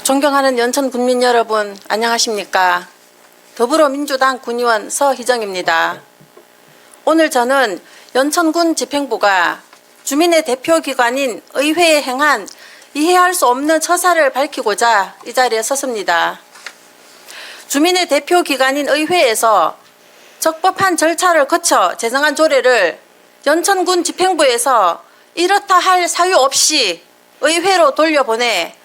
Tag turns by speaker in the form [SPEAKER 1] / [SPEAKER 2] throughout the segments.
[SPEAKER 1] 존경하는 연천 군민 여러분, 안녕하십니까? 더불어민주당 군의원 서희정입니다. 오늘 저는 연천군 집행부가 주민의 대표기관인 의회에 행한 이해할 수 없는 처사를 밝히고자 이 자리에 섰습니다. 주민의 대표기관인 의회에서 적법한 절차를 거쳐 제정한 조례를 연천군 집행부에서 이렇다 할 사유 없이 의회로 돌려보내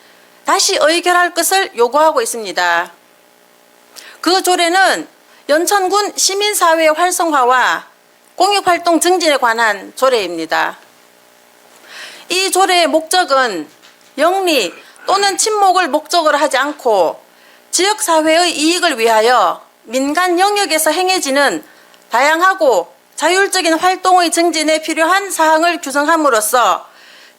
[SPEAKER 1] 다시 의결할 것을 요구하고 있습니다. 그 조례는 연천군 시민사회 활성화와 공익활동 증진에 관한 조례입니다. 이 조례의 목적은 영리 또는 친목을 목적으로 하지 않고 지역사회의 이익을 위하여 민간 영역에서 행해지는 다양하고 자율적인 활동의 증진에 필요한 사항을 규정함으로써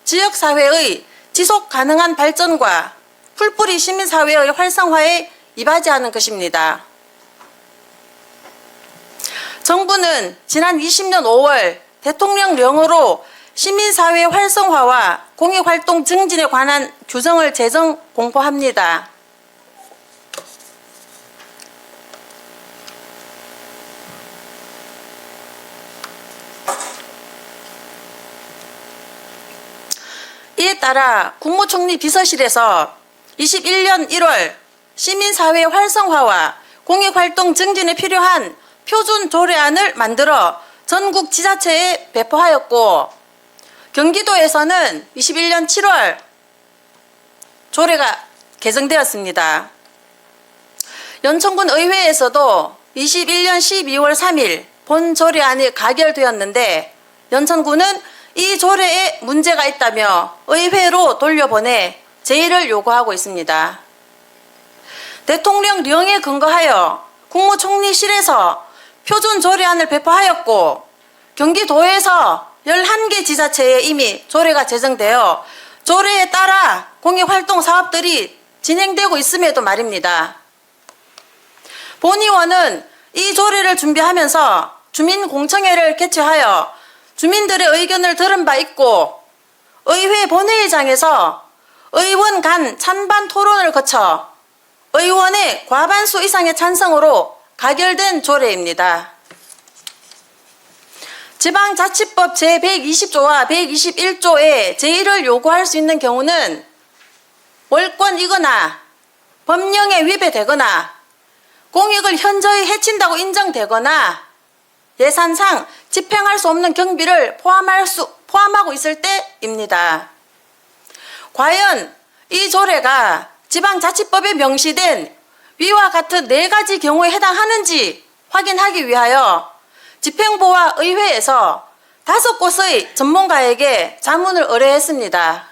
[SPEAKER 1] 지역사회의 지속 가능한 발전과 풀뿌리 시민사회의 활성화에 이바지하는 것입니다. 정부는 지난 20년 5월 대통령령으로 시민사회 활성화와 공익활동 증진에 관한 규정을 제정 공포합니다. 이에 따라 국무총리 비서실에서 21년 1월 시민사회 활성화와 공익활동 증진에 필요한 표준 조례안을 만들어 전국 지자체에 배포하였고, 경기도에서는 21년 7월 조례가 개정되었습니다. 연천군 의회에서도 21년 12월 3일 본 조례안이 가결되었는데, 연천군은 이 조례에 문제가 있다며 의회로 돌려보내 제의를 요구하고 있습니다. 대통령령에 근거하여 국무총리실에서 표준 조례안을 배포하였고, 경기도에서 11개 지자체에 이미 조례가 제정되어 조례에 따라 공익활동 사업들이 진행되고 있음에도 말입니다. 본의원은 이 조례를 준비하면서 주민공청회를 개최하여 주민들의 의견을 들은 바 있고, 의회 본회의장에서 의원 간 찬반 토론을 거쳐 의원의 과반수 이상의 찬성으로 가결된 조례입니다. 지방자치법 제120조와 121조에 제의를 요구할 수 있는 경우는 월권이거나 법령에 위배되거나 공익을 현저히 해친다고 인정되거나 예산상 집행할 수 없는 경비를 포함하고 있을 때입니다. 과연 이 조례가 지방자치법에 명시된 위와 같은 4가지 경우에 해당하는지 확인하기 위하여 집행부와 의회에서 5곳의 전문가에게 자문을 의뢰했습니다.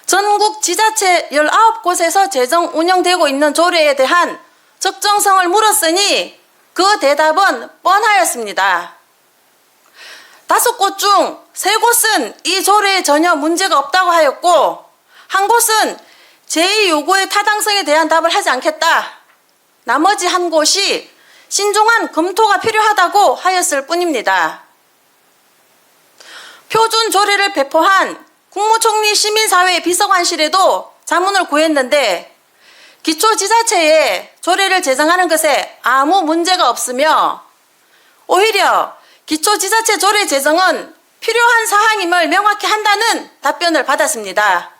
[SPEAKER 1] 전국 지자체 19곳에서 제정 운영되고 있는 조례에 대한 적정성을 물었으니 그 대답은 뻔하였습니다. 5곳 중 3곳은 이 조례에 전혀 문제가 없다고 하였고, 한 곳은 제의 요구의 타당성에 대한 답을 하지 않겠다. 나머지 한 곳이 신중한 검토가 필요하다고 하였을 뿐입니다. 표준 조례를 배포한 국무총리 시민사회 비서관실에도 자문을 구했는데, 기초지자체에 조례를 제정하는 것에 아무 문제가 없으며 오히려 기초지자체 조례 제정은 필요한 사항임을 명확히 한다는 답변을 받았습니다.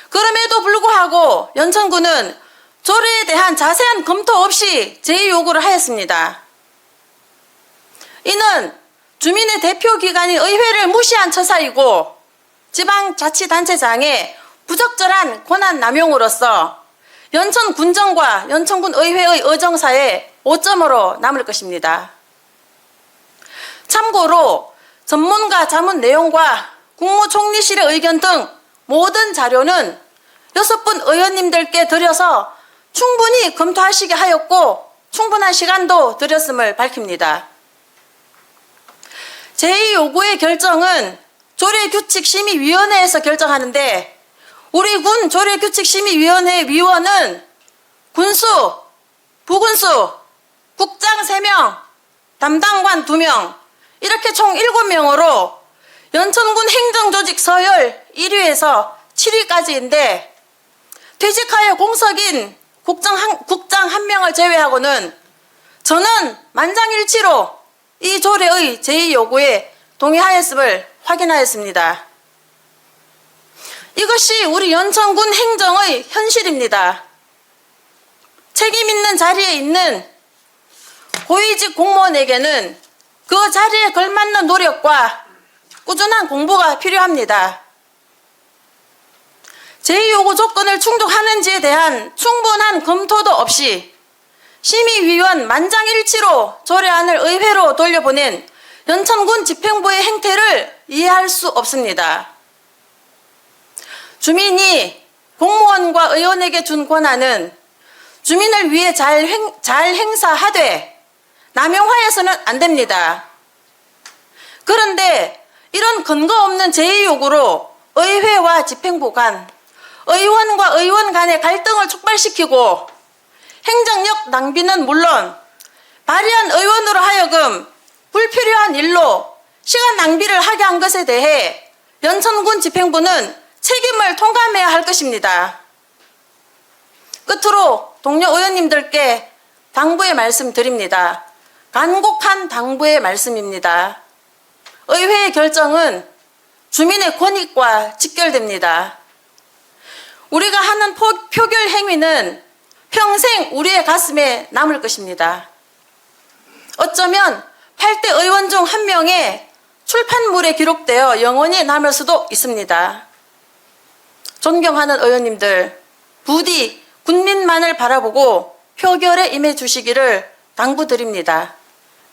[SPEAKER 1] 그럼에도 불구하고 연천군은 조례에 대한 자세한 검토 없이 제의 요구를 하였습니다. 이는 주민의 대표기관인 의회를 무시한 처사이고 지방자치단체장의 부적절한 권한 남용으로서 연천군정과 연천군 의회의 의정사에 오점으로 남을 것입니다. 참고로 전문가 자문 내용과 국무총리실의 의견 등 모든 자료는 6분 의원님들께 드려서 충분히 검토하시게 하였고 충분한 시간도 드렸음을 밝힙니다. 제의 요구의 결정은 조례규칙심의위원회에서 결정하는데, 우리 군 조례규칙심의위원회 위원은 군수, 부군수, 국장 3명, 담당관 2명, 이렇게 총 7명으로 연천군 행정조직 서열 1위에서 7위까지인데 퇴직하여 공석인 국장 한 명을 제외하고는 저는 만장일치로 이 조례의 제2요구에 동의하였음을 확인하였습니다. 이것이 우리 연천군 행정의 현실입니다. 책임 있는 자리에 있는 고위직 공무원에게는 그 자리에 걸맞는 노력과 꾸준한 공부가 필요합니다. 제2요구 조건을 충족하는지에 대한 충분한 검토도 없이 심의위원 만장일치로 조례안을 의회로 돌려보낸 연천군 집행부의 행태를 이해할 수 없습니다. 주민이 공무원과 의원에게 준 권한은 주민을 위해 잘 행사하되 남용하여서는 안 됩니다. 그런데 이런 근거 없는 제2요구로 의회와 집행부 간, 의원과 의원 간의 갈등을 촉발시키고 행정력 낭비는 물론 발의한 의원으로 하여금 불필요한 일로 시간 낭비를 하게 한 것에 대해 연천군 집행부는 책임을 통감해야 할 것입니다. 끝으로 동료 의원님들께 당부의 말씀 드립니다. 간곡한 당부의 말씀입니다. 의회의 결정은 주민의 권익과 직결됩니다. 우리가 하는 표결 행위는 평생 우리의 가슴에 남을 것입니다. 어쩌면 8대 의원 중 한 명의 출판물에 기록되어 영원히 남을 수도 있습니다. 존경하는 의원님들, 부디 군민만을 바라보고 표결에 임해 주시기를 당부드립니다.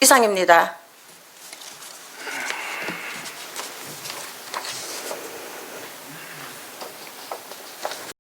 [SPEAKER 1] 이상입니다.